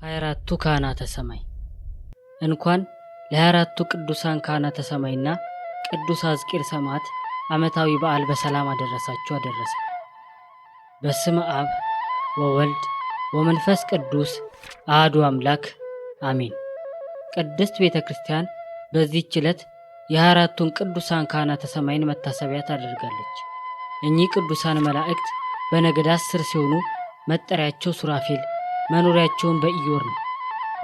24ቱ ካህናተ ሰማይ እንኳን ለ24ቱ ቅዱሳን ካህናተ ሰማይና ቅዱስ አዝቂር ሰማዕት ዓመታዊ በዓል በሰላም አደረሳችሁ አደረሰ። በስመ አብ ወወልድ ወመንፈስ ቅዱስ አሐዱ አምላክ አሜን። ቅድስት ቤተ ክርስቲያን በዚህች ዕለት የ24ቱን ቅዱሳን ካህናተ ሰማይን መታሰቢያ ታደርጋለች። እኚህ ቅዱሳን መላእክት በነገድ 10 ሲሆኑ መጠሪያቸው ሱራፌል፣ መኖሪያቸውን በኢዮር ነው።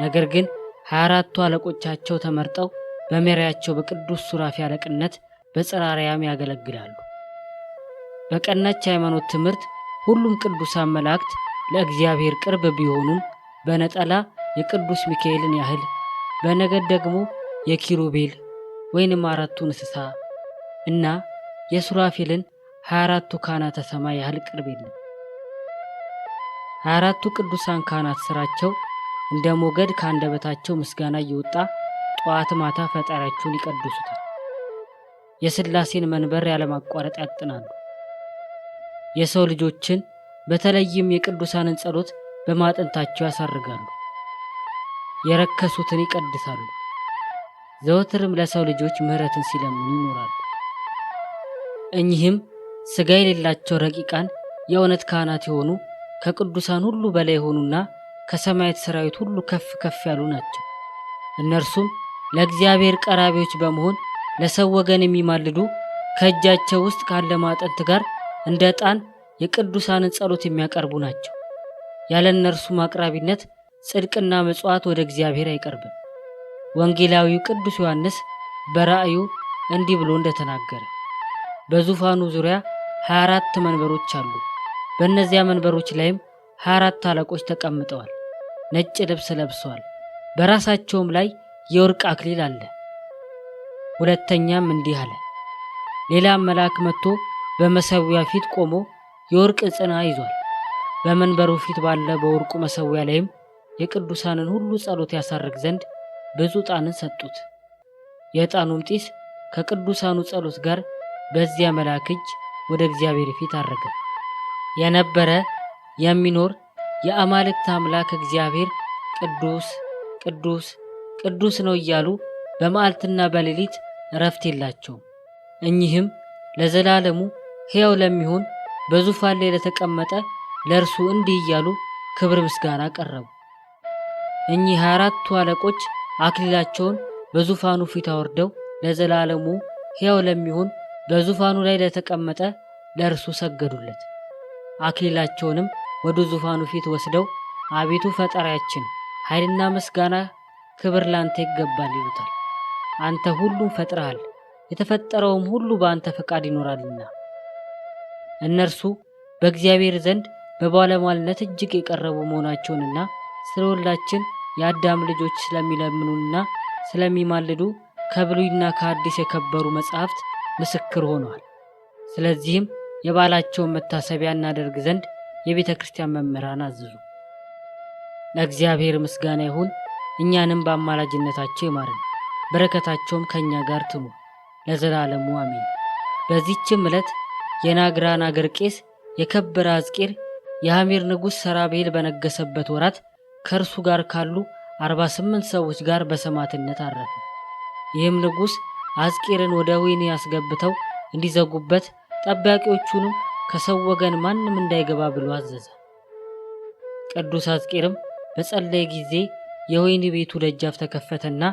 ነገር ግን 24ቱ አለቆቻቸው ተመርጠው በመሪያቸው በቅዱስ ሱራፌል አለቅነት በጽራርያም ያገለግላሉ። በቀናች ሃይማኖት ትምህርት ሁሉም ቅዱሳን መላእክት ለእግዚአብሔር ቅርብ ቢሆኑም በነጠላ የቅዱስ ሚካኤልን ያህል በነገድ ደግሞ የኪሩቤል ወይንም 4ቱ እንስሳ እና የሱራፌልን 24ቱ ካህናተ ሰማይ ያህል ቅርብ የለም። 24ቱ ቅዱሳን ካህናት ስራቸው እንደ ሞገድ ከአንደበታቸው ምስጋና እየወጣ ጠዋት ማታ ፈጣሪያቸውን ይቀድሱታል። የሥላሴን መንበር ያለማቋረጥ ያጥናሉ። የሰው ልጆችን በተለይም የቅዱሳንን ጸሎት በማጠንታቸው ያሳርጋሉ። የረከሱትን ይቀድሳሉ። ዘወትርም ለሰው ልጆች ምሕረትን ሲለምኑ ይኖራሉ። እኚህም ሥጋ የሌላቸው ረቂቃን የእውነት ካህናት የሆኑ ከቅዱሳን ሁሉ በላይ የሆኑና ከሰማያት ሰራዊት ሁሉ ከፍ ከፍ ያሉ ናቸው። እነርሱም ለእግዚአብሔር ቀራቢዎች በመሆን ለሰው ወገን የሚማልዱ ከእጃቸው ውስጥ ካለ ማጠንት ጋር እንደ ዕጣን የቅዱሳንን ጸሎት የሚያቀርቡ ናቸው። ያለ እነርሱም አቅራቢነት ጽድቅና ምጽዋት ወደ እግዚአብሔር አይቀርብም። ወንጌላዊው ቅዱስ ዮሐንስ በራእዩ እንዲህ ብሎ እንደተናገረ በዙፋኑ ዙሪያ 24 መንበሮች አሉ። በእነዚያ መንበሮች ላይም 24 አለቆች ተቀምጠዋል። ነጭ ልብስ ለብሰዋል። በራሳቸውም ላይ የወርቅ አክሊል አለ። ሁለተኛም እንዲህ አለ። ሌላም መልአክ መጥቶ በመሠዊያ ፊት ቆሞ የወርቅ ጽና ይዟል። በመንበሩ ፊት ባለ በወርቁ መሠዊያ ላይም የቅዱሳንን ሁሉ ጸሎት ያሳርግ ዘንድ ብዙ ዕጣንን ሰጡት። የዕጣኑም ጢስ ከቅዱሳኑ ጸሎት ጋር በዚያ መልአክ እጅ ወደ እግዚአብሔር ፊት አረገ። የነበረ የሚኖር የአማልክት አምላክ እግዚአብሔር ቅዱስ ቅዱስ ቅዱስ ነው እያሉ በመዓልትና በሌሊት እረፍት የላቸውም። እኚህም ለዘላለሙ ሕያው ለሚሆን በዙፋን ላይ ለተቀመጠ ለእርሱ እንዲህ እያሉ ክብር ምስጋና ቀረቡ። እኚህ 24ቱ አለቆች አክሊላቸውን በዙፋኑ ፊት አወርደው ለዘላለሙ ሕያው ለሚሆን በዙፋኑ ላይ ለተቀመጠ ለእርሱ ሰገዱለት። አክሊላቸውንም ወደ ዙፋኑ ፊት ወስደው አቤቱ ፈጣሪያችን ኃይልና ምስጋና ክብር ላንተ ይገባል ይሉታል። አንተ ሁሉም ፈጥረሃል፣ የተፈጠረውም ሁሉ በአንተ ፈቃድ ይኖራልና። እነርሱ በእግዚአብሔር ዘንድ በባለሟልነት እጅግ የቀረቡ መሆናቸውንና ስለ ሁላችን የአዳም ልጆች ስለሚለምኑና ስለሚማልዱ ከብሉይና ከአዲስ የከበሩ መጻሕፍት ምስክር ሆነዋል። ስለዚህም የበዓላቸውን መታሰቢያ እናደርግ ዘንድ የቤተ ክርስቲያን መምህራን አዘዙ። ለእግዚአብሔር ምስጋና ይሁን። እኛንም በአማላጅነታቸው ይማረን፣ በረከታቸውም ከእኛ ጋር ትኑር ለዘላለሙ አሜን። በዚህችም ዕለት የናግራን አገር ቄስ የከበረ አዝቂር የሐሜር ንጉሥ ሰራቤል በነገሰበት ወራት ከእርሱ ጋር ካሉ 48 ሰዎች ጋር በሰማዕትነት አረፈ። ይህም ንጉሥ አዝቂርን ወደ ወህኒ ያስገብተው እንዲዘጉበት ጠባቂዎቹንም ከሰው ወገን ማንም እንዳይገባ ብሎ አዘዘ። ቅዱስ አዝቂርም በጸለየ ጊዜ የወህኒ ቤቱ ደጃፍ ተከፈተና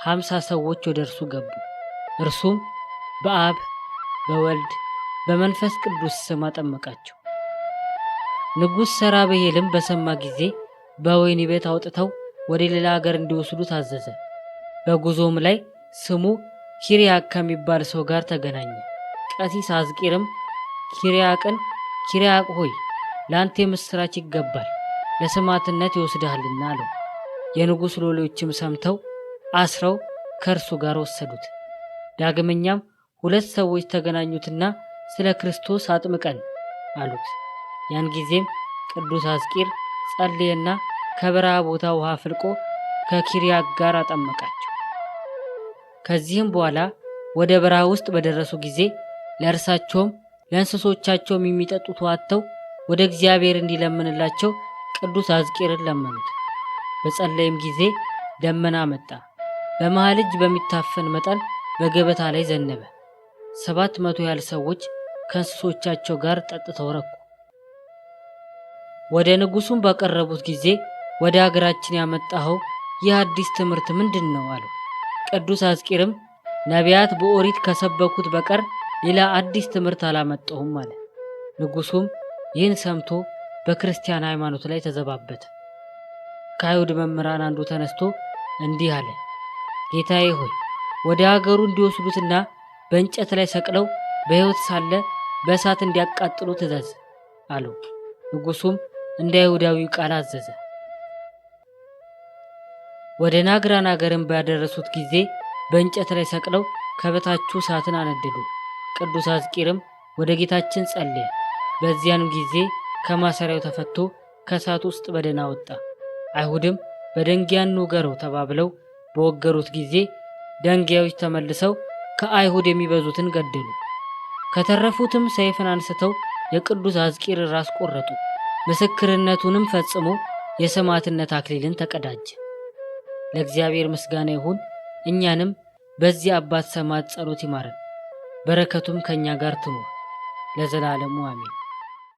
50 ሰዎች ወደ እርሱ ገቡ። እርሱም በአብ በወልድ በመንፈስ ቅዱስ ስም አጠመቃቸው። ንጉሥ ሰራቤልም በሰማ ጊዜ በወህኒ ቤት አውጥተው ወደ ሌላ አገር እንዲወስዱ ታዘዘ። በጉዞም ላይ ስሙ ኪርያቅ ከሚባል ሰው ጋር ተገናኘ። ቀሲስ አዝቂርም ኪርያቅን ኪርያቅ ሆይ ለአንተ የምሥራች ይገባል፣ ለሰማዕትነት ይወስድሃልና አለው። የንጉሥ ሎሌዎችም ሰምተው አስረው ከእርሱ ጋር ወሰዱት። ዳግመኛም 2 ሰዎች ተገናኙትና ስለ ክርስቶስ አጥምቀን አሉት። ያን ጊዜም ቅዱስ አዝቂር ጸለየና ከበረሃ ቦታ ውሃ ፍልቆ ከኪርያቅ ጋር አጠመቃቸው። ከዚህም በኋላ ወደ በረሃ ውስጥ በደረሱ ጊዜ ለእርሳቸውም ለእንስሶቻቸውም የሚጠጡት አጥተው ወደ እግዚአብሔር እንዲለምንላቸው ቅዱስ አዝቂርን ለመኑት። በጸለይም ጊዜ ደመና መጣ። በመሃል እጅ በሚታፈን መጠን በገበታ ላይ ዘነበ። 700 ያህል ሰዎች ከእንስሶቻቸው ጋር ጠጥተው ረኩ። ወደ ንጉሡም ባቀረቡት ጊዜ ወደ አገራችን ያመጣኸው ይህ አዲስ ትምህርት ምንድን ነው አለው። ቅዱስ አዝቂርም ነቢያት በኦሪት ከሰበኩት በቀር ሌላ አዲስ ትምህርት አላመጣሁም አለ። ንጉሡም ይህን ሰምቶ በክርስቲያን ሃይማኖት ላይ ተዘባበተ። ከአይሁድ መምህራን አንዱ ተነስቶ እንዲህ አለ፣ ጌታዬ ሆይ ወደ አገሩ እንዲወስዱትና በእንጨት ላይ ሰቅለው በሕይወት ሳለ በእሳት እንዲያቃጥሉ ትእዘዝ አለው። ንጉሡም እንደ አይሁዳዊው ቃል አዘዘ። ወደ ናግራን አገርም ባደረሱት ጊዜ በእንጨት ላይ ሰቅለው ከበታቹ እሳትን አነደዱ። ቅዱስ አዝቂርም ወደ ጌታችን ጸለየ። በዚያንም ጊዜ ከማሰሪያው ተፈቶ ከእሳት ውስጥ በደህና ወጣ። አይሁድም በደንጊያ እንውገረው ተባብለው በወገሩት ጊዜ ደንጊያዎች ተመልሰው ከአይሁድ የሚበዙትን ገደሉ። ከተረፉትም ሰይፍን አንስተው የቅዱስ አዝቂር ራስ ቆረጡ። ምስክርነቱንም ፈጽሞ የሰማዕትነት አክሊልን ተቀዳጀ። ለእግዚአብሔር ምስጋና ይሁን። እኛንም በዚህ አባት ሰማዕት ጸሎት ይማረን፣ በረከቱም ከኛ ጋር ትኑር ለዘላለሙ አሜን።